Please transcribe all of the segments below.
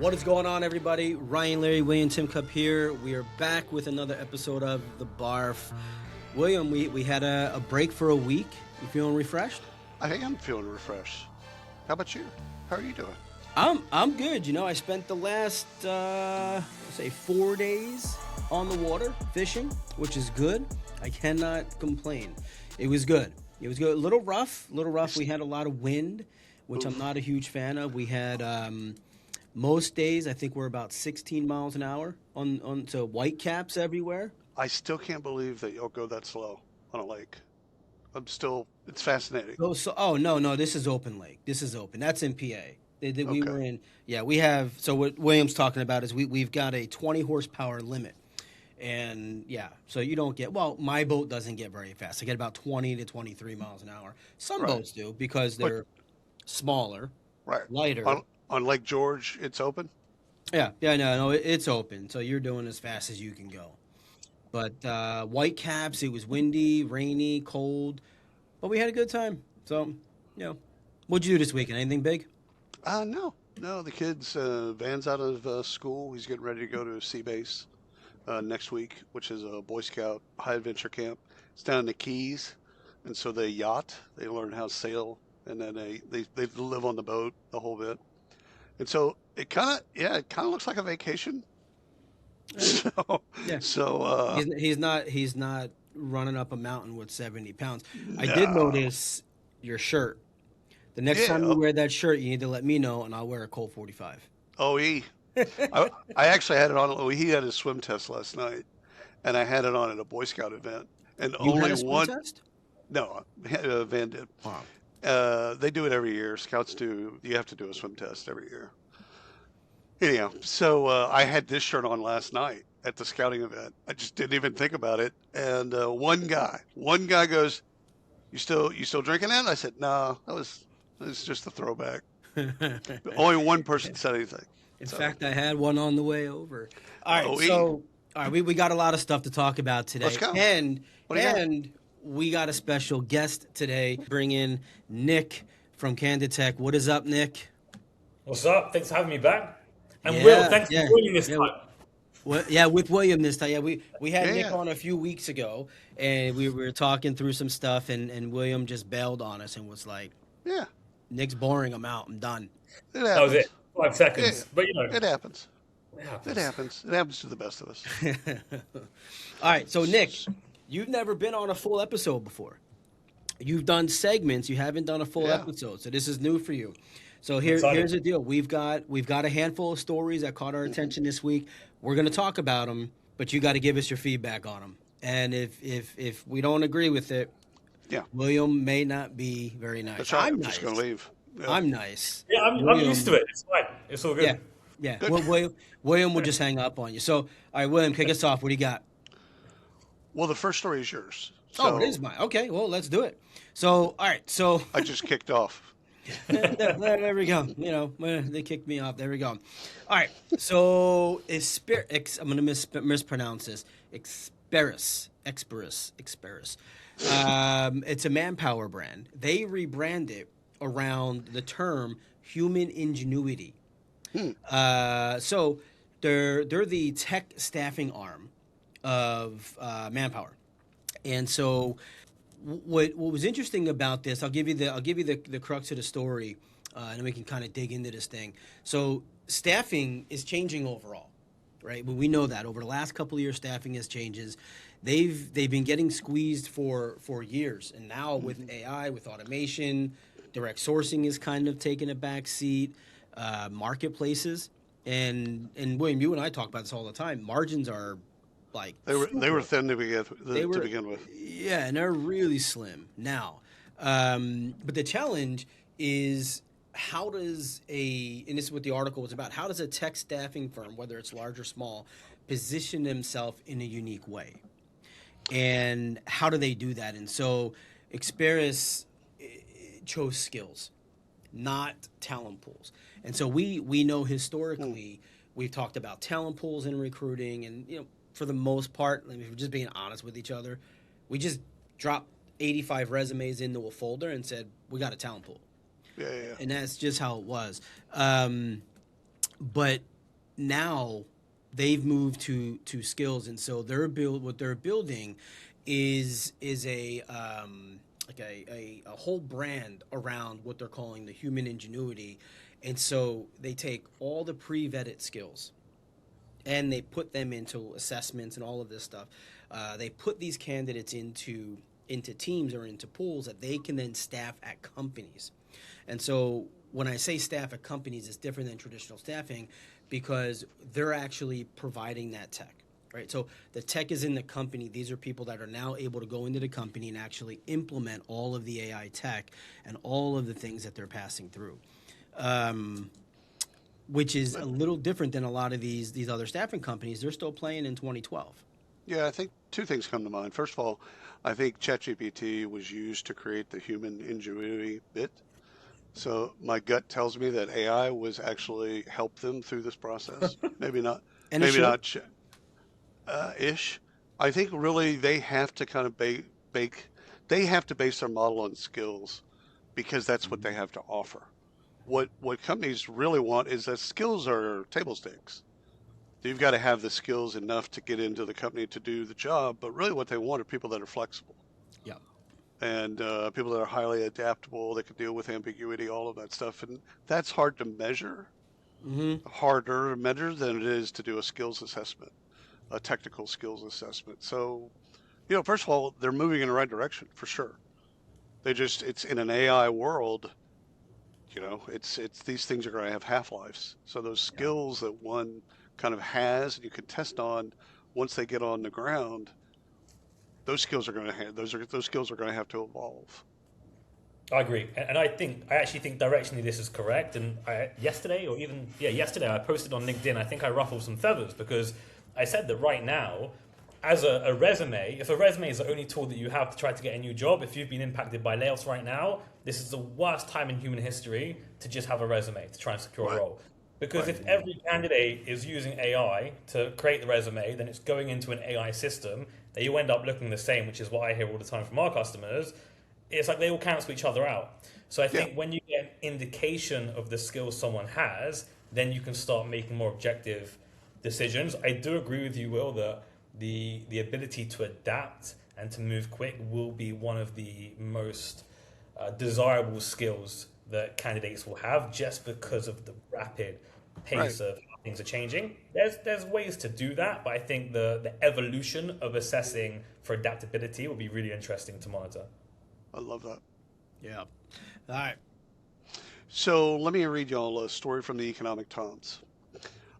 What is going on, everybody? Ryan, Larry, William, Tim Cup here. We are back with another episode of The Barf. William, we had a break for a week. You feeling refreshed? I am feeling refreshed. How about you? How are you doing? I'm good. You know, I spent the last, 4 days on the water fishing, which is good. I cannot complain. It was good. It was good. A little rough. We had a lot of wind, which I'm not a huge fan of. We had... most days, I think we're about 16 miles an hour on so white caps everywhere. I still can't believe that you'll go that slow on a lake. It's fascinating. No, this is open lake. This is open. That's in PA. We Okay. were in, we have, so what William's talking about is we've got a 20 horsepower limit. And so you don't get, my boat doesn't get very fast. I get about 20 to 23 miles an hour. Some Right. boats do because they're smaller, Right. lighter. On Lake George, it's open? No, it's open. So you're doing as fast as you can go. But white caps, it was windy, rainy, cold, but we had a good time. So, what'd you do this weekend? Anything big? No. The kid's Van's out of school. He's getting ready to go to Sea Base next week, which is a Boy Scout high adventure camp. It's down in the Keys, and so they yacht. They learn how to sail, and then they live on the boat the whole bit. And so it kind of looks like a vacation. He's not running up a mountain with 70 pounds. I did notice your shirt. The next time you wear that shirt, you need to let me know, and I'll wear a Colt 45. I actually had it on. He had his swim test last night, and I had it on at a Boy Scout event. And You only had a swim one. test? No, Van did. Wow. They do it every year. Scouts do. You have to do a swim test every year. Anyhow, so I had this shirt on last night at the scouting event. I just didn't even think about it. And one guy goes, "You still drinking that?" I said, "No, that was just a throwback." Only one person said anything. In fact, I had one on the way over. All right, we got a lot of stuff to talk about today. Let's go. And What do you got? we got a special guest today. Bring in Nick from Candid Tech. What is up, Nick? What's up? Thanks for having me back. And Yeah, Will, thanks yeah, for joining this yeah. time. With William this time. Yeah, we had Nick Yeah. on a few weeks ago, and we were talking through some stuff, and William just bailed on us and was like, Yeah, Nick's boring. I'm out. I'm done. it happens. That was it. 5 seconds. Yeah. But It happens. it happens. It happens. It happens to the best of us. All right, so Nick, you've never been on a full episode before. You've done segments. You haven't done a full Yeah. episode, so this is new for you. So Excited. here's the deal. We've got a handful of stories that caught our attention this week. We're going to talk about them, but you got to give us your feedback on them. And if we don't agree with it, Yeah. William may not be very nice. That's right. I'm I'm nice. just going to leave. Yeah. I'm nice. Yeah, I'm William- used to it. It's fine. It's all good. Yeah. Good. William will just hang up on you. So, all right, William, kick us off. What do you got? Well, the first story is yours. Oh, it is mine. Okay, well, let's do it. So, all right, so I just kicked off. there we go. They kicked me off. There we go. All right, so I'm going to mispronounce this. Experis. It's a Manpower brand. They rebrand it around the term human ingenuity. So they're the tech staffing arm of Manpower. And so, what was interesting about this? I'll give you the crux of the story, and then we can kind of dig into this thing. So, staffing is changing overall, right? But we know that over the last couple of years, staffing has changes. They've been getting squeezed for years, and now with AI, with automation, direct sourcing is kind of taking a back seat. Marketplaces, and William, you and I talk about this all the time. Margins are like They were thin to begin with. Yeah, and they're really slim now. But the challenge is how does and this is what the article was about, how does a tech staffing firm, whether it's large or small, position themselves in a unique way? And how do they do that? And so Experis chose skills, not talent pools. And so we know historically we've talked about talent pools in recruiting, and for the most part, if we're just being honest with each other, we just dropped 85 resumes into a folder and said, we got a talent pool. Yeah. And that's just how it was. But now they've moved to skills, and so what they're building is a like a whole brand around what they're calling the human ingenuity, and so they take all the pre-vetted skills and they put them into assessments and all of this stuff. They put these candidates into teams or into pools that they can then staff at companies. And so when I say staff at companies, it's different than traditional staffing because they're actually providing that tech, right? So the tech is in the company. These are people that are now able to go into the company and actually implement all of the AI tech and all of the things that they're passing through. Which is a little different than a lot of these other staffing companies. They're still playing in 2012. Yeah, I think two things come to mind. First of all, I think ChatGPT was used to create the human ingenuity bit. So my gut tells me that AI was actually help them through this process. And it Maybe should. not ish. I think really they have to kind of they have to base their model on skills because that's what they have to offer. What companies really want is that skills are table stakes. You've got to have the skills enough to get into the company to do the job, but really what they want are people that are flexible Yeah. and people that are highly adaptable, that can deal with ambiguity, all of that stuff. And that's hard to measure, Hmm. harder to measure than it is to do a skills assessment, a technical skills assessment. So, first of all, they're moving in the right direction for sure. It's in an AI world, it's these things are going to have half-lives. So those Yeah. skills that one kind of has and you can test on once they get on the ground, those skills are going to have those skills are going to have to evolve. I agree, and I actually think directionally this is correct. And yesterday, or even yesterday, I posted on LinkedIn. I think I ruffled some feathers because I said that right now, as a resume, if a resume is the only tool that you have to try to get a new job, if you've been impacted by layoffs right now, this is the worst time in human history to just have a resume to try and secure a Right. role. Because Right. if every candidate is using AI to create the resume, then it's going into an AI system that you end up looking the same, which is what I hear all the time from our customers. It's like they all cancel each other out. So I Yeah. think when you get an indication of the skills someone has, then you can start making more objective decisions. I do agree with you, Will, that the ability to adapt and to move quick will be one of the most desirable skills that candidates will have, just because of the rapid Right. pace of how things are changing. There's ways to do that, but I think the evolution of assessing for adaptability will be really interesting to monitor. I love that. Yeah. All right. So let me read y'all a story from the Economic Times.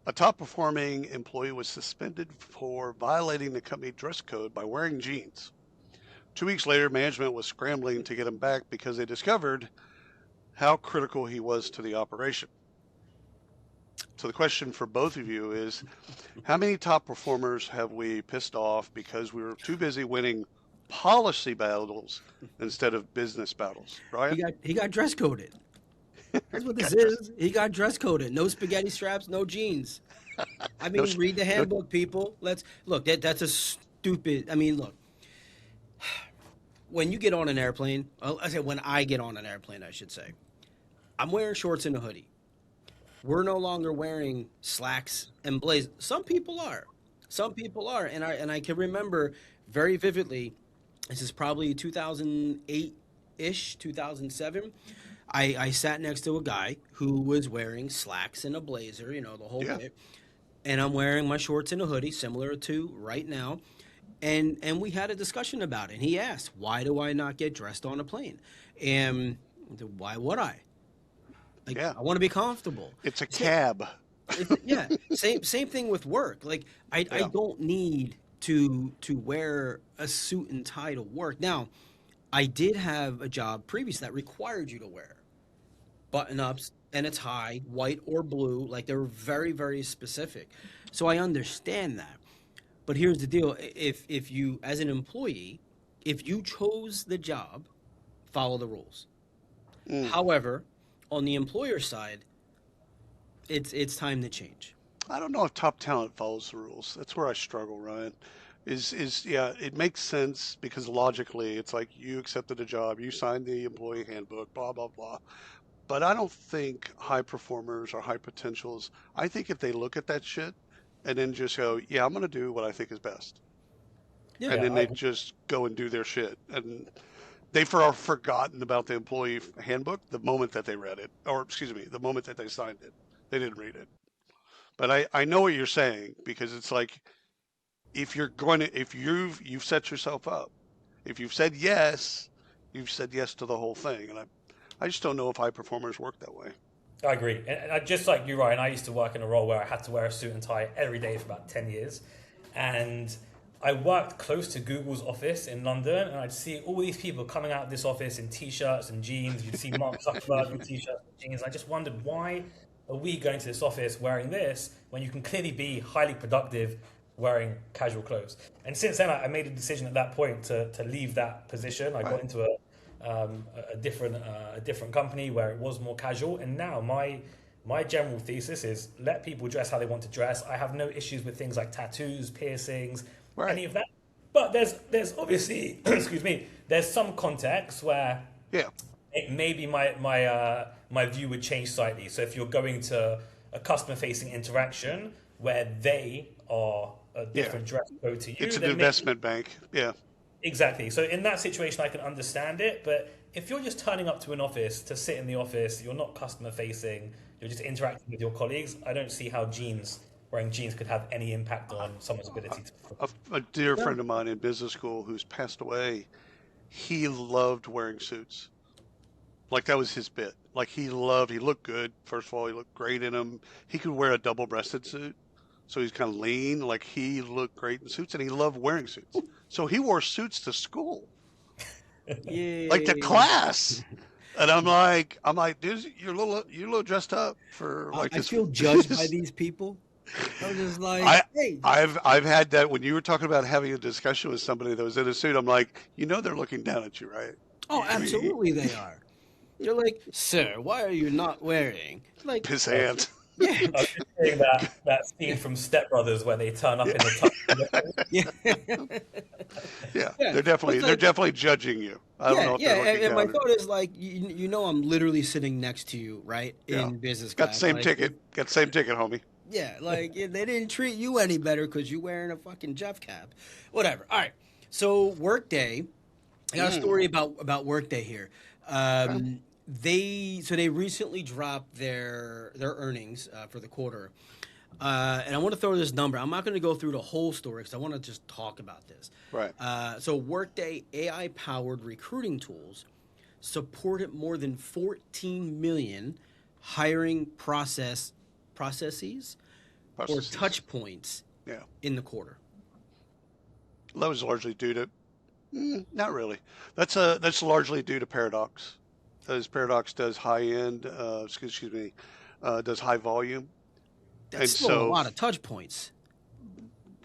A top performing employee was suspended for violating the company dress code by wearing jeans. 2 weeks later, management was scrambling to get him back because they discovered how critical he was to the operation. So the question for both of you is, how many top performers have we pissed off because we were too busy winning policy battles instead of business battles? He Brian? got dress coded. That's what this Got dressed. is. He got dress coded. No spaghetti straps, no jeans. I No, mean, read the no, handbook, people. Let's look. That's a stupid. I mean, look. When you get on an airplane, I say when I get on an airplane, I should say, I'm wearing shorts and a hoodie. We're no longer wearing slacks and blazers. Some people are. Some people are, and I can remember very vividly. This is probably 2008 ish, 2007. I sat next to a guy who was wearing slacks and a blazer, the whole yeah, bit, and I'm wearing my shorts and a hoodie, similar to right now. And we had a discussion about it. And he asked, "Why do I not get dressed on a plane?" And why would I? Like, yeah. I want to be comfortable. It's a Say, cab. yeah, same thing with work. Like, I Yeah. don't need to wear a suit and tie to work. Now, I did have a job previous that required you to wear button ups and a tie, white or blue. Like, they were very, very specific. So I understand that. But here's the deal: if you, as an employee, if you chose the job, follow the rules. Mm. However, on the employer side, it's time to change. I don't know if top talent follows the rules. That's where I struggle, Ryan. Is yeah, it makes sense because logically it's like you accepted a job, you signed the employee handbook, blah blah blah. But I don't think high performers or high potentials, I think if they look at that shit and then just go, yeah, I'm going to do what I think is best. Yeah. And Yeah, then they just go and do their shit. And they've forgotten about the employee handbook the moment that they read it, or excuse me, the moment that they signed it. They didn't read it. But I know what you're saying, because it's like, if you're going to, if you've set yourself up, if you've said yes to the whole thing. And I just don't know if high performers work that way. I agree. And just like you, Ryan, I used to work in a role where I had to wear a suit and tie every day for about 10 years. And I worked close to Google's office in London, and I'd see all these people coming out of this office in t-shirts and jeans. You'd see Mark Zuckerberg in t-shirts and jeans. I just wondered, why are we going to this office wearing this when you can clearly be highly productive wearing casual clothes? And since then, I made a decision at that point to leave that position. I got into a different company where it was more casual, and now my general thesis is let people dress how they want to dress. I have no issues with things like tattoos, piercings, any of that. But there's obviously excuse me, there's some context where maybe my view would change slightly. So if you're going to a customer facing interaction where they are a different dress code to you, it's an investment bank. Yeah. Exactly. So in that situation, I can understand it. But if you're just turning up to an office to sit in the office, you're not customer facing, you're just interacting with your colleagues, I don't see how wearing jeans could have any impact on someone's ability to... A dear friend of mine in business school who's passed away, he loved wearing suits. Like, that was his bit. Like, he looked good. First of all, he looked great in them. He could wear a double-breasted suit. So he's kind of lean. Like, he looked great in suits, and he loved wearing suits. So he wore suits to school. Yeah. Like, to class. And I'm like, dude, you're a little dressed up for like I this. feel judged by these people. I'm just like, hey. I've had that when you were talking about having a discussion with somebody that was in a suit. I'm like, they're looking down at you, right? Oh, absolutely they are. They're like, sir, why are you not wearing? Like, Piss hands. Yeah. I was just saying that scene from Step Brothers where they turn up in the They're definitely judging you. I don't know if they're looking and my down thought is like, I'm literally sitting next to you, right, in business class. Got the same ticket. Got the same ticket, homie. Yeah, like they didn't treat you any better because you're wearing a fucking Jeff cap. Whatever. All right. So Workday, I got a story about Workday here. They recently dropped their earnings for the quarter, and I want to throw this number. I'm not going to go through the whole story because I want to just talk about this. Right. So Workday AI-powered recruiting tools supported more than 14 million hiring processes or touch points in the quarter. That was largely due to, not really. That's largely due to Paradox. As Paradox does high-end, does high volume. That's still a lot of touch points.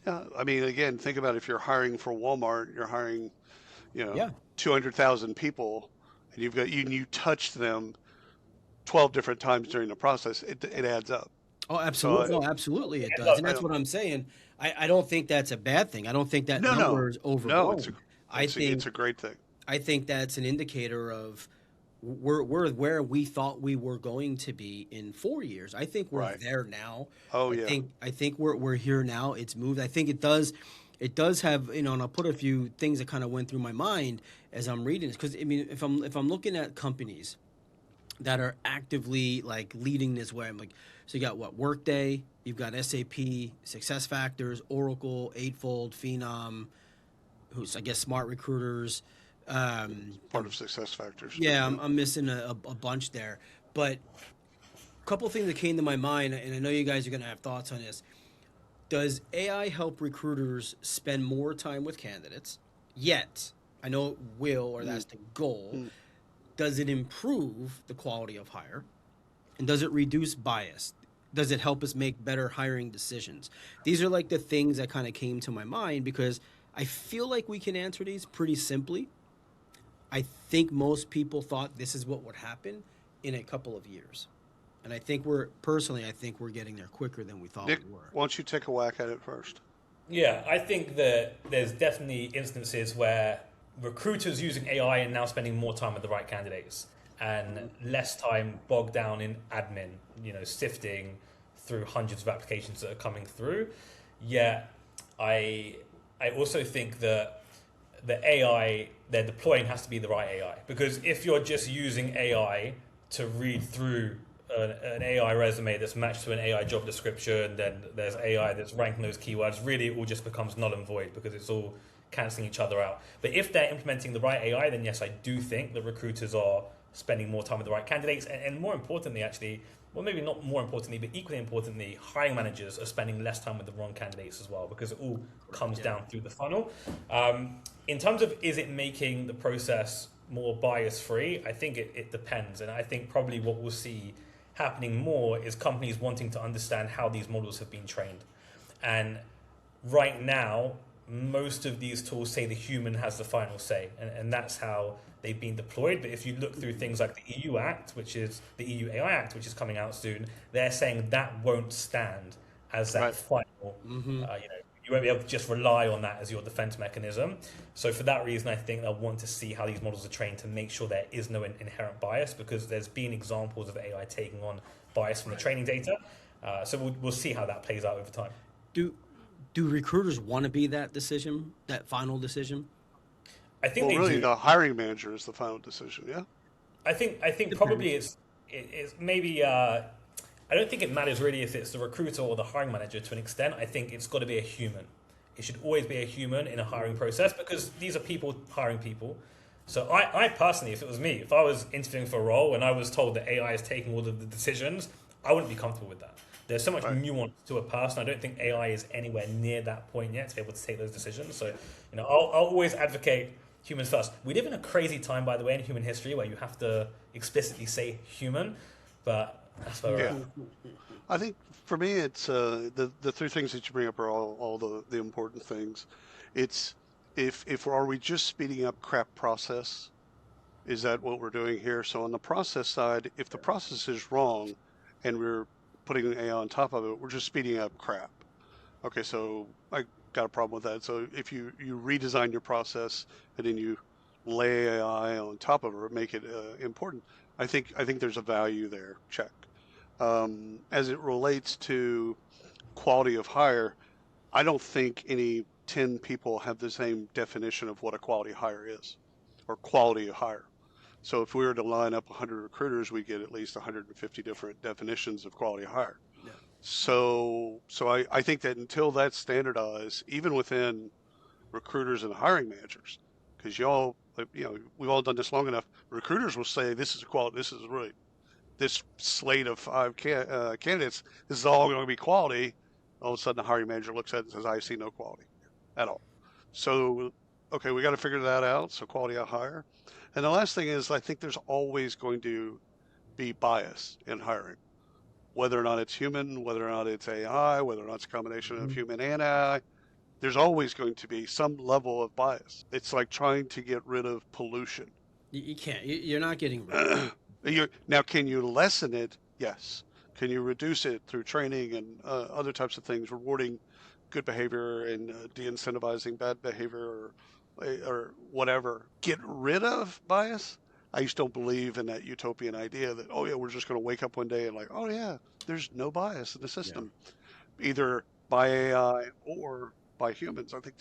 I mean, again, think about if you're hiring for Walmart, you're hiring, 200,000 people, and you touched them 12 different times during the process. It adds up. Oh, absolutely. Absolutely it does. And that's what I'm saying. I don't think that's a bad thing. I don't think that number is overblown. No, it's a great thing. I think that's an indicator of we're where we thought we were going to be in 4 years. I think we're there now. Oh, yeah. I think we're here now. It's moved. I think it does have, and I'll put a few things that kind of went through my mind as I'm reading this. Because, I mean, if I'm looking at companies that are actively like leading this way, I'm like, so you got Workday, you've got SAP, SuccessFactors, Oracle, Eightfold, Phenom, who's, I guess, Smart Recruiters. Part of SuccessFactors. Yeah, I'm missing a bunch there. But a couple of things that came to my mind, and I know you guys are going to have thoughts on this. Does AI help recruiters spend more time with candidates? Yet, I know it will, or that's the goal. Does it improve the quality of hire? And does it reduce bias? Does it help us make better hiring decisions? These are like the things that kind of came to my mind because I feel like we can answer these pretty simply. I think most people thought this is what would happen in a couple of years. And I think we're getting there quicker than we thought Nick, we were. why don't you take a whack at it first? Yeah, I think that there's definitely instances where recruiters using AI are now spending more time with the right candidates. and less time bogged down in admin, sifting through hundreds of applications that are coming through. Yet, I also think that the AI they're deploying has to be the right AI, because if you're just using AI to read through an AI resume that's matched to an AI job description, then there's AI that's ranking those keywords. Really, it all just becomes null and void because it's all cancelling each other out. But if they're implementing the right AI, then yes, I do think that recruiters are spending more time with the right candidates, and more importantly, actually, well, maybe not more importantly, but equally importantly, hiring managers are spending less time with the wrong candidates as well, because it all comes down through the funnel. In terms of, is it making the process more bias free? I think it depends, and I think probably what we'll see happening more is companies wanting to understand how these models have been trained. And right now, most of these tools say the human has the final say, and that's how they've been deployed. But if you look through things like the EU Act, which is the EU AI Act, which is coming out soon, they're saying that won't stand as that final. You won't be able to just rely on that as your defense mechanism. So for that reason, I think they'll want to see how these models are trained to make sure there is no inherent bias, because there's been examples of AI taking on bias from the training data. So we'll see how that plays out over time. Do recruiters want to be that decision, that final decision? I think the hiring manager is the final decision. Yeah. I think probably it's maybe. I don't think it matters really if it's the recruiter or the hiring manager to an extent. I think it's got to be a human. It should always be a human in a hiring process, because these are people hiring people. So I personally, if it was me, if I was interviewing for a role and I was told that AI is taking all of the decisions, I wouldn't be comfortable with that. There's so much nuance to a person. I don't think AI is anywhere near that point yet to be able to take those decisions. So, I'll always advocate humans first. We live in a crazy time, by the way, in human history where you have to explicitly say human, but that's where we're at. I think for me, it's the three things that you bring up are all the important things. It's if are we just speeding up crap process? Is that what we're doing here? So on the process side, if the process is wrong and we're putting AI on top of it, we're just speeding up crap. Okay, so I got a problem with that. So if you redesign your process and then you lay AI on top of it, make it important, I think there's a value there. Check. As it relates to quality of hire, I don't think any 10 people have the same definition of what a quality hire is, or quality of hire. So if we were to line up 100 recruiters, we get at least 150 different definitions of quality hire. Yeah. So I think that until that's standardized, even within recruiters and hiring managers, because we've all done this long enough, recruiters will say, this is quality, this is really, this slate of 5 candidates, this is all going to be quality. All of a sudden the hiring manager looks at it and says, I see no quality at all. So, okay, we got to figure that out. So quality of hire. And the last thing is, I think there's always going to be bias in hiring, whether or not it's human, whether or not it's AI, whether or not it's a combination of human and AI. There's always going to be some level of bias. It's like trying to get rid of pollution. You can't. You're not getting rid of it. Now, can you lessen it? Yes. Can you reduce it through training and other types of things, rewarding good behavior and de-incentivizing bad behavior, or whatever? Get rid of bias? I just don't believe in that utopian idea that, oh yeah, we're just going to wake up one day and like, oh yeah, there's no bias in the system, either by AI or by humans. I think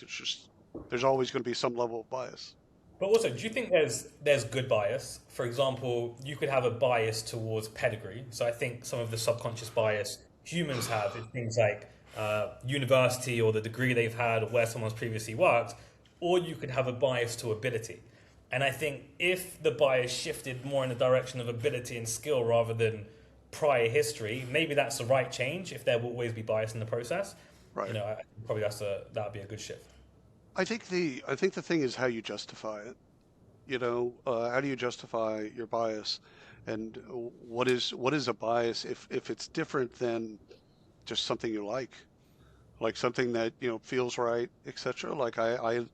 there's always going to be some level of bias. But also, do you think there's good bias? For example, you could have a bias towards pedigree. So I think some of the subconscious bias humans have is things like university or the degree they've had or where someone's previously worked, or you could have a bias to ability. And I think if the bias shifted more in the direction of ability and skill rather than prior history, maybe that's the right change if there will always be bias in the process. Right. Probably that would be a good shift. I think the thing is how you justify it. How do you justify your bias, and what is a bias if it's different than just something you like something that feels right, etc. Like I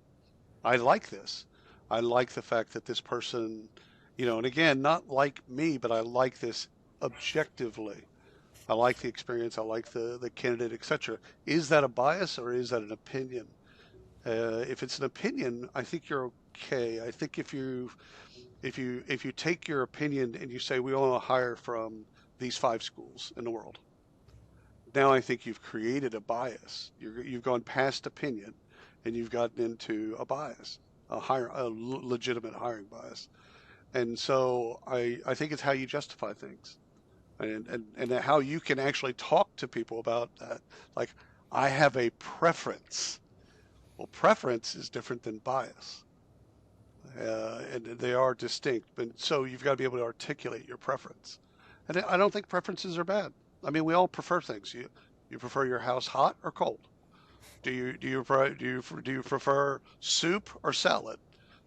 like this. I like the fact that this person, and again, not like me, but I like this objectively. I like the experience. I like the candidate, etc. Is that a bias or is that an opinion? If it's an opinion, I think you're okay. I think if if you take your opinion and you say we want to hire from these 5 schools in the world, now I think you've created a bias. You've gone past opinion, and you've gotten into a bias, a legitimate hiring bias. And so I think it's how you justify things, and how you can actually talk to people about that. Like, I have a preference. Well, preference is different than bias. And they are distinct. But so you've got to be able to articulate your preference. And I don't think preferences are bad. I mean, we all prefer things. You prefer your house hot or cold? Do you prefer soup or salad?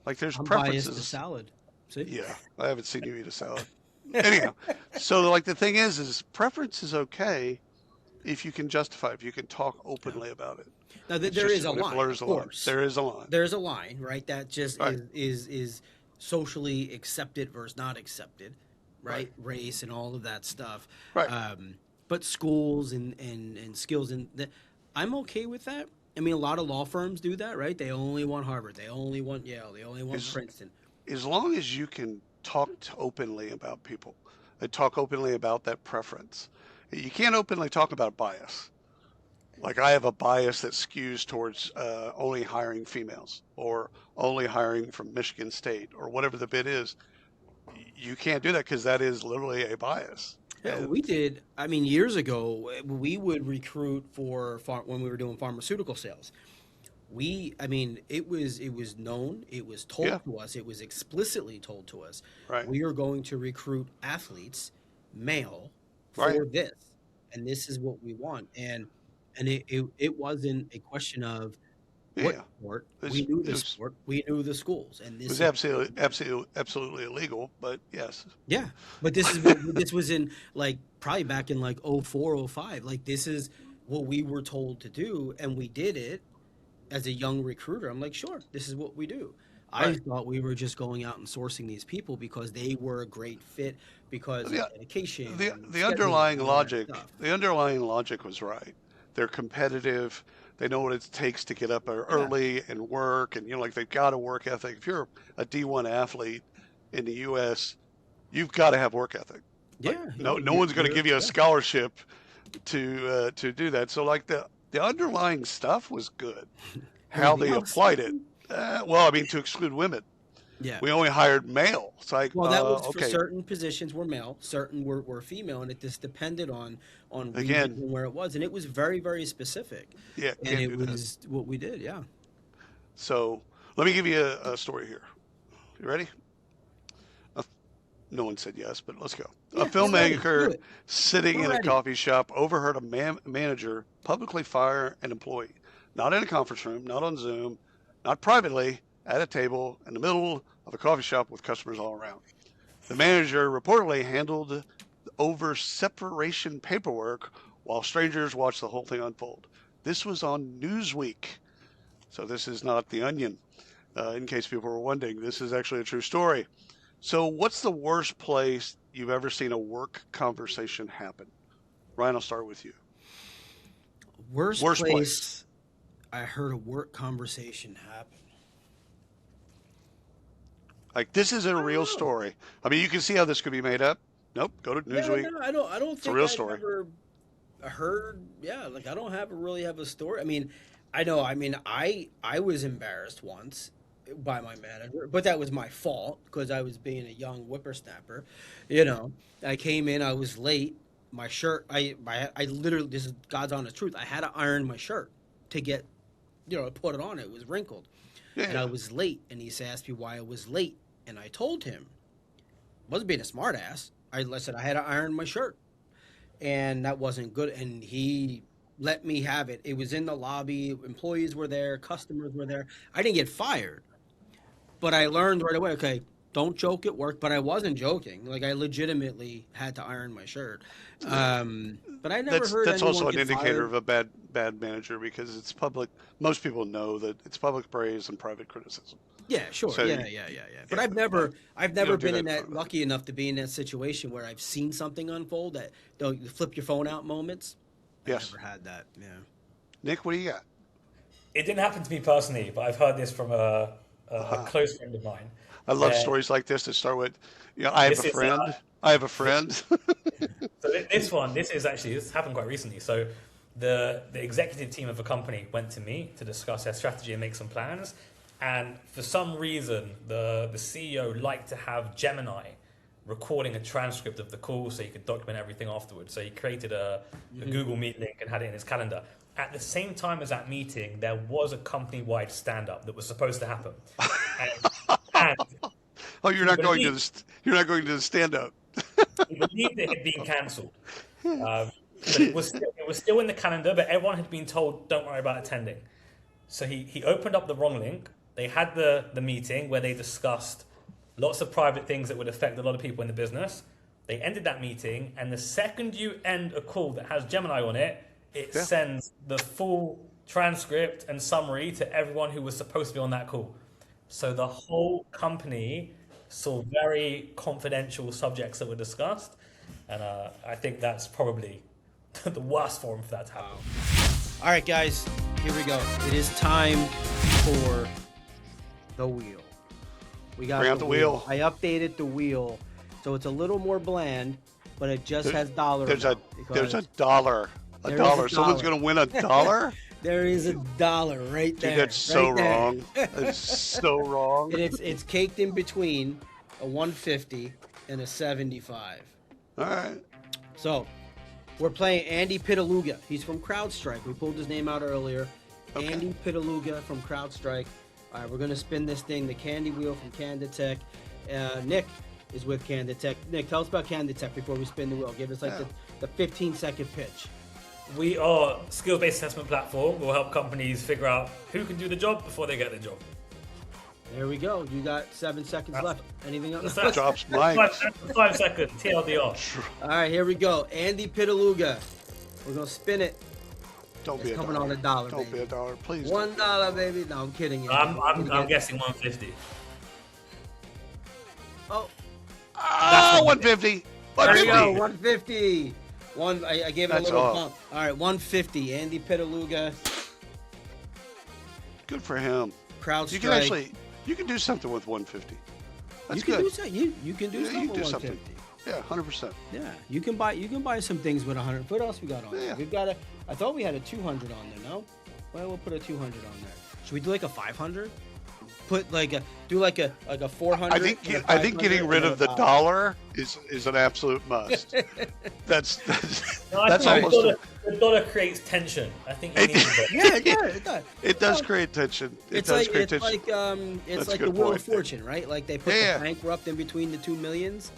Like, there's I'm preferences. biased to salad. See? Yeah, I haven't seen you eat a salad. Anyhow, so like the thing is preference is okay if you can justify, if you can talk openly about it. Now, there is a line, of course. There is a line. There's a line, right? That just Right. is socially accepted versus not accepted, right? Race and all of that stuff. Right. But schools and skills, I'm okay with that. I mean, a lot of law firms do that, right? They only want Harvard. They only want Yale. They only want Princeton. As long as you can talk openly about people and talk openly about that preference. You can't openly talk about bias. Like, I have a bias that skews towards only hiring females or only hiring from Michigan State or whatever the bid is. You can't do that because that is literally a bias. Yeah, we did. I mean, years ago, we would recruit when we were doing pharmaceutical sales. It was known, it was told to us, it was explicitly told to us. Right. We are going to recruit athletes, male, for this, and this is what we want. And it wasn't a question of what sport. We knew the sport. We knew the schools, and it was absolutely illegal. But yes. Yeah, but this was in probably back in 04, 05. Like, this is what we were told to do, and we did it. As a young recruiter, I'm like, sure, this is what we do. I thought we were just going out and sourcing these people because they were a great fit because of education. The underlying logic was right. They're competitive. They know what it takes to get up early and work, and like, they've got a work ethic. If you're a D1 athlete in the U.S., you've got to have work ethic. Yeah. No one's going to give you a scholarship to do that. So the underlying stuff was good. How they applied it, to exclude women. Yeah. We only hired male. It's like, that was for certain positions were male, certain were female, and it just depended on region and where it was, and it was very, very specific. Yeah, and it was what we did. Yeah. So let me give you a story here. You ready? No one said yes, but let's go. Yeah, a filmmaker sitting in a coffee shop overheard a manager publicly fire an employee. Not in a conference room, not on Zoom, not privately, at a table in the middle of a coffee shop with customers all around. The manager reportedly handled over separation paperwork while strangers watched the whole thing unfold. This was on Newsweek. So this is not The Onion. In case people were wondering, this is actually a true story. So what's the worst place you've ever seen a work conversation happen? Ryan, I'll start with you. Worst place I heard a work conversation happen. Like, this is a real story. I mean, you can see how this could be made up. Nope, go to Newsweek. No, I don't think it's a real story. Ever heard. Yeah, I don't really have a story. I mean, I know. I mean, I was embarrassed once by my manager, but that was my fault because I was being a young whippersnapper. I came in, I was late. My shirt, I literally, this is God's honest truth. I had to iron my shirt to get, put it on. It was wrinkled, and I was late. And he asked me why I was late, and I told him, I wasn't being a smartass. I said I had to iron my shirt, and that wasn't good. And he let me have it. It was in the lobby. Employees were there. Customers were there. I didn't get fired. But I learned right away, okay, don't joke at work. But I wasn't joking. Like, I legitimately had to iron my shirt. But I never heard that's anyone also an get indicator fired. of a bad manager because it's public. Most people know that it's public praise and private criticism. Yeah, sure. So, yeah. But I've never been lucky enough to be in that situation where I've seen something unfold that you flip your phone out moments. Yes. I've never had that. Yeah. Nick, what do you got? It didn't happen to me personally, but I've heard this from a close friend of mine. I love Where stories like this that start with, I have a this is friend. I have a friend. so this happened quite recently. So the executive team of a company went to me to discuss their strategy and make some plans. And for some reason, the CEO liked to have Gemini recording a transcript of the call so he could document everything afterwards. So he created a Google Meet link and had it in his calendar. At the same time as that meeting, there was a company-wide stand-up that was supposed to happen. And Oh, you're not going to the stand-up. he believed it had been cancelled. But it was still in the calendar, but everyone had been told, don't worry about attending. So he opened up the wrong link. They had the meeting where they discussed lots of private things that would affect a lot of people in the business. They ended that meeting, and the second you end a call that has Gemini on it, it sends the full transcript and summary to everyone who was supposed to be on that call. So the whole company saw very confidential subjects that were discussed, and I think that's probably the worst forum for that to happen. All right, guys, here we go. It is time for the wheel. We got Bring out the wheel. I updated the wheel, so it's a little more bland, but it just has dollar. There's a dollar. A There is dollar. a Someone's dollar. going to win a dollar? There is a dollar right there. Dude, that's so right there. wrong. That's so wrong. And it's caked in between a 150 and a 75. All right. So we're playing Andy Pitaluga. He's from CrowdStrike. We pulled his name out earlier. Okay. Andy Pitaluga from CrowdStrike. All right, we're going to spin this thing, the Candy Wheel from Canditech. Nick is with Canditech. Nick, tell us about Canditech before we spin the wheel. Give us the 15-second pitch. We are a skills-based assessment platform. We'll help companies figure out who can do the job before they get the job. There we go. You got 7 seconds left. Anything else? Drops mic. 5 seconds, TLDR. All right, here we go. Andy Pitaluga. We're going to spin it. Don't be It's a coming dollar. on a dollar, Don't baby. be a dollar, please. $1, baby. No, I'm kidding you. I'm guessing 150. Oh, Ah, 150. there we go. 150. 150. I gave it That's a little all. bump. All right, 150. Andy Pitaluga. Good for him. CrowdStrike. You can do something with 150. That's you can good. do something. You can do Yeah, something you with can do something. 150. Yeah, 100%. Yeah, you can buy some things with 100. What else we got on there? Yeah. We've got I thought we had a 200 on there. No, well, we'll put a 200 on there. Should we do like a 500? Put like a 400. I think getting rid of the dollar is an absolute must. that's No, I that's think almost. the dollar creates tension. I think you need it. Yeah, it does. It does. It does create tension. It's like create it's tension. it's That's a like the good Wheel point. of Fortune, right? Like they put Yeah. the bankrupt in between the 2 millions.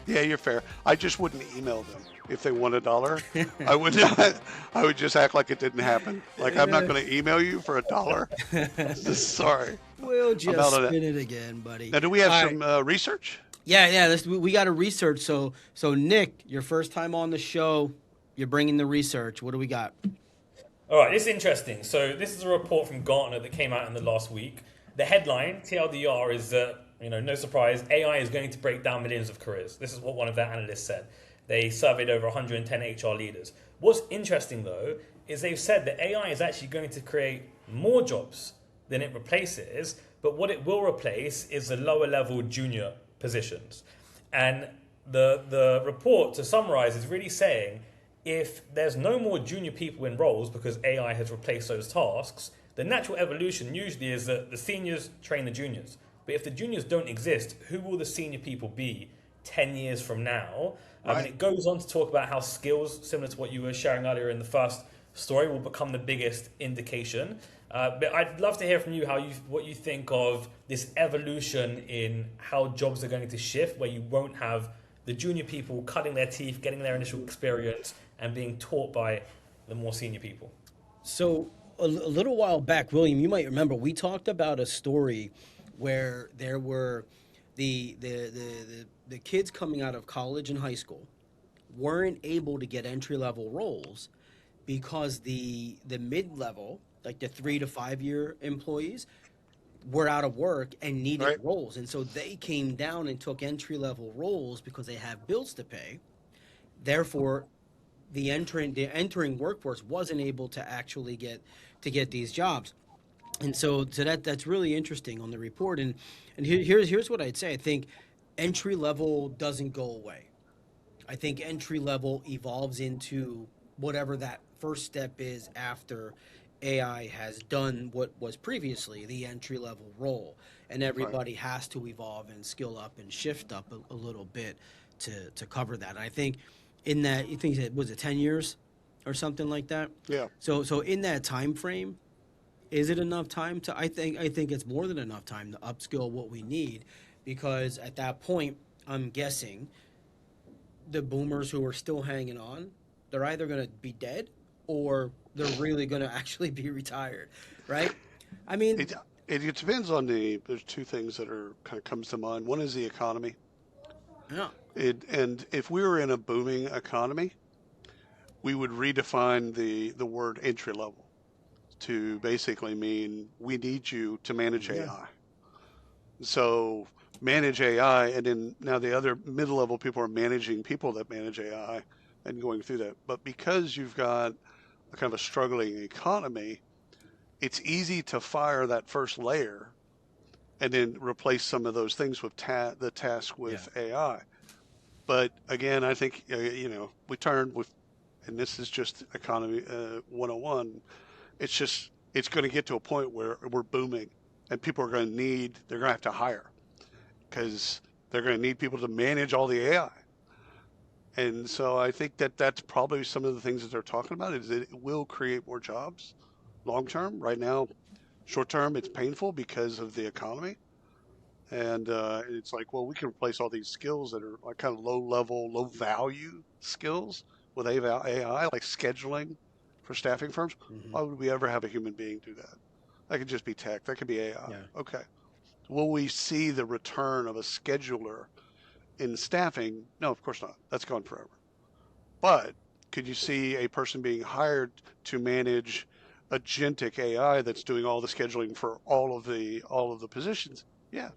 Yeah, you're fair. I just wouldn't email them if they won $1. I would not. I would just act like it didn't happen. Like I'm not going to email you for $1. Sorry. We'll just out of spin it again, buddy. Now, do we have All some research? Yeah. We got to research. So Nick, your first time on the show, you're bringing the research. What do we got? All right, this is interesting. So this is a report from Gartner that came out in the last week. The headline, TLDR, is that, no surprise, AI is going to break down millions of careers. This is what one of their analysts said. They surveyed over 110 HR leaders. What's interesting, though, is they've said that AI is actually going to create more jobs than it replaces, but what it will replace is the lower-level junior positions. And the report, to summarize, is really saying if there's no more junior people in roles because AI has replaced those tasks, the natural evolution usually is that the seniors train the juniors. But if the juniors don't exist, who will the senior people be 10 years from now? I mean, it goes on to talk about how skills, similar to what you were sharing earlier in the first story, will become the biggest indication. But I'd love to hear from you what you think of this evolution in how jobs are going to shift, where you won't have the junior people cutting their teeth, getting their initial experience, and being taught by the more senior people. So a little while back, William, you might remember, we talked about a story where there were the kids coming out of college and high school weren't able to get entry-level roles because the mid-level, like the 3 to 5 year employees, were out of work and needed roles. And so they came down and took entry-level roles because they have bills to pay. Therefore, the entering workforce wasn't able to actually get these jobs. And so that's really interesting on the report. And here's what I'd say. I think entry level doesn't go away. I think entry level evolves into whatever that first step is after AI has done what was previously the entry level role, and Right. everybody has to evolve and skill up and shift up a little bit to cover that. And I think in that, you think it was it 10 years or something like that. Yeah. So in that time frame, is it enough time to? I think it's more than enough time to upskill what we need, because at that point, I'm guessing the boomers who are still hanging on, they're either going to be dead or they're really going to actually be retired, right? I mean, It it depends on the. There's two things that are kind of comes to mind. One is the economy. yeah, And if we were in a booming economy, we would redefine the word entry level to basically mean we need you to manage yeah, AI. So manage AI, and then now the other mid-level people are managing people that manage AI and going through that. But because you've got a kind of a struggling economy, it's easy to fire that first layer and then replace some of those things with the task yeah, with AI. But again, I think we turn with, and this is just economy 101. It's going to get to a point where we're booming, and people are going to they're going to have to hire because they're going to need people to manage all the AI. And so I think that that's probably some of the things that they're talking about is that it will create more jobs long term. Right now, short term, it's painful because of the economy. And it's like, well, we can replace all these skills that are like kind of low level, low value skills with AI, like scheduling for staffing firms. hmm Why would we ever have a human being do that? That could just be tech. That could be AI. yeah. Okay. Will we see the return of a scheduler in staffing? No, of course not. That's gone forever. But could you see a person being hired to manage agentic AI that's doing all the scheduling for all of the positions? Yeah,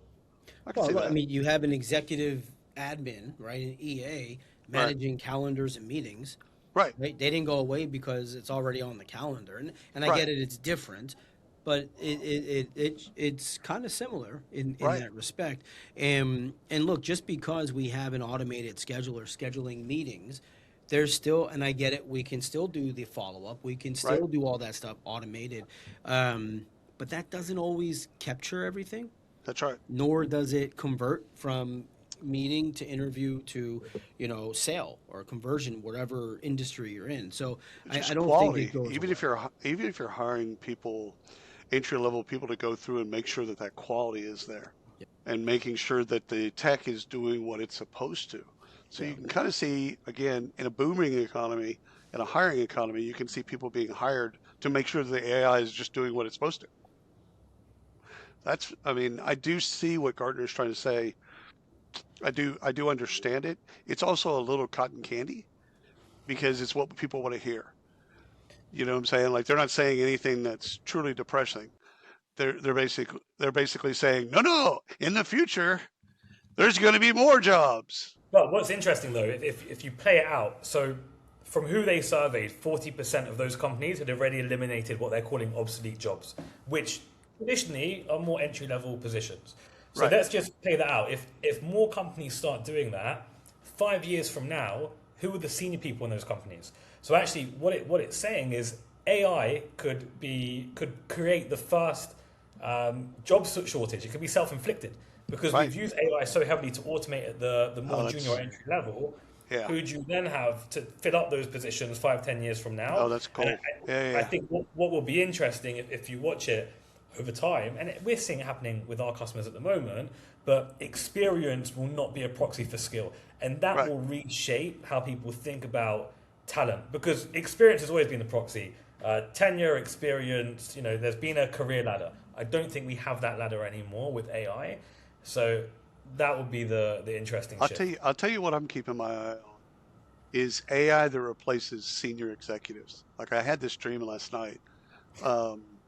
I could Well, see look, I that. mean, you have an executive admin, right, an EA Right. managing calendars and meetings. Right. Right? They didn't go away because it's already on the calendar, and I Right. get it; it's different, but it's kind of similar in Right. that respect. And look, just because we have an automated scheduler scheduling meetings, there's still, and I get it, we can still do the follow up, we can Right. still do all that stuff automated, um, but that doesn't always capture everything, That's right. nor does it convert from meeting to interview to sale or conversion, whatever industry you're in. So It's I just don't think it quality. goes away. Even if you're hiring people, entry level people to go through and make sure that that quality is there, and making sure that the tech is doing what it's supposed to. So Yeah, you can kind of see again in a booming economy, in a hiring economy, you can see people being hired to make sure that the AI is just doing what it's supposed to. I mean, I do see what Gartner's trying to say. I do understand it. It's also a little cotton candy because it's what people want to hear. You know what I'm saying? Like they're not saying anything that's truly depressing. They're basically saying, no, no, in the future, there's going to be more jobs. But what's interesting though, if you play it out, so from who they surveyed, 40% of those companies had already eliminated what they're calling obsolete jobs, which traditionally are more entry level positions. So Right. let's just play that out. If more companies start doing that, 5 years from now, who are the senior people in those companies? So actually, what it's saying is AI could create the first job shortage. It could be self inflicted because Right. we've used AI so heavily to automate at the more Oh, junior or that's entry level. yeah. Who do you then have to fill up those positions 5, 10 years from Oh, now? that's And cool. Yeah, yeah, I yeah. think what will be interesting if you watch it over time, and we're seeing it happening with our customers at the moment, but experience will not be a proxy for skill. And that Right. will reshape how people think about talent because experience has always been the proxy. Tenure, experience, there's been a career ladder. I don't think we have that ladder anymore with AI. So that would be the interesting I'll tell shift. you. I'll tell you what I'm keeping my eye on is AI that replaces senior executives. Like I had this dream last night. Um,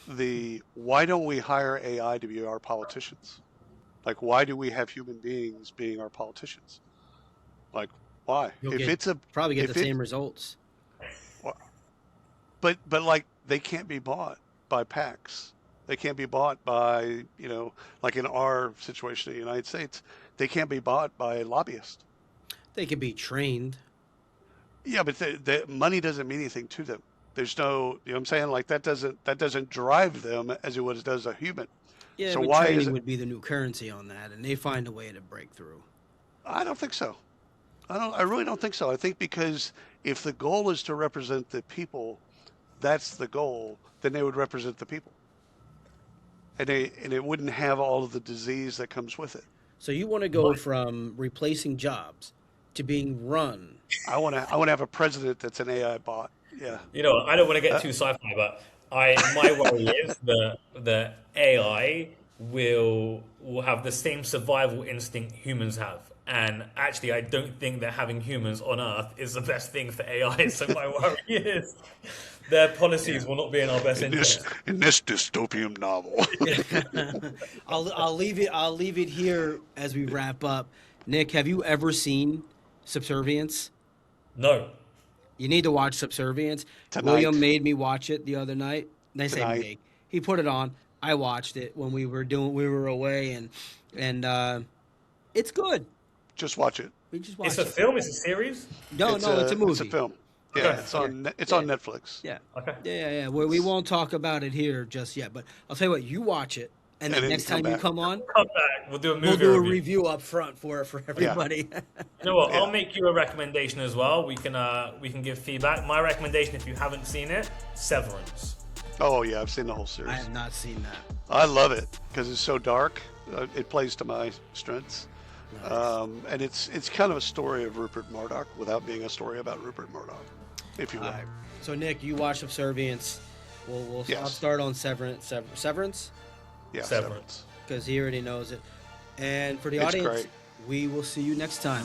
the why don't we hire AI to be our politicians? Like why do we have human beings being our politicians? Like why? you'll If get it's a probably get the if it same results. but like they can't be bought by PACs. They can't be bought by, like in our situation in the United States, they can't be bought by lobbyists. They can be trained. Yeah, but the money doesn't mean anything to them. There's no, you know what I'm saying? Like that doesn't drive them as it would does a human. Yeah, So but why is training it? would be the new currency on that, and they find a way to break through. I don't think so. I really don't think so. I think because if the goal is to represent the people, that's the goal, then they would represent the people. And it wouldn't have all of the disease that comes with it. So you want to go from replacing jobs to being run. I want to have a president that's an AI bot. Yeah. I don't want to get too sci-fi, but my worry is the AI will have the same survival instinct humans have. And actually, I don't think that having humans on Earth is the best thing for AI. So my worry is their policies will not be in our best interest. In this dystopian novel. I'll leave it here as we wrap up. Nick, have you ever seen Subservience? No. You need to watch Subservience. Tonight. William made me watch it the other night. They say Tonight. make. He put it on. I watched it when we were away, and it's good. Just watch it. We just watched It's a it. film? It's a series? No, it's a movie. It's a film. Yeah, Okay. it's on Netflix. Yeah. Okay. Yeah. We won't talk about it here just yet, but I'll tell you what. You watch it, and And then then next come time you back. come on, Come back. We'll do a movie we'll do a review. review up front for everybody. You know what? Yeah. I'll make you a recommendation as well. We can give feedback. My recommendation, if you haven't seen it, Severance. Oh yeah, I've seen the whole series. I have not seen that. I love it because it's so dark. It plays to my strengths. Nice. And it's kind of a story of Rupert Murdoch without being a story about Rupert Murdoch, if you will. All right. So Nick, you watch Subservience. I'll Yes. start on Severance. Severance, Yeah, Severance. because he already knows it. And for the It's audience, great. we will see you next time.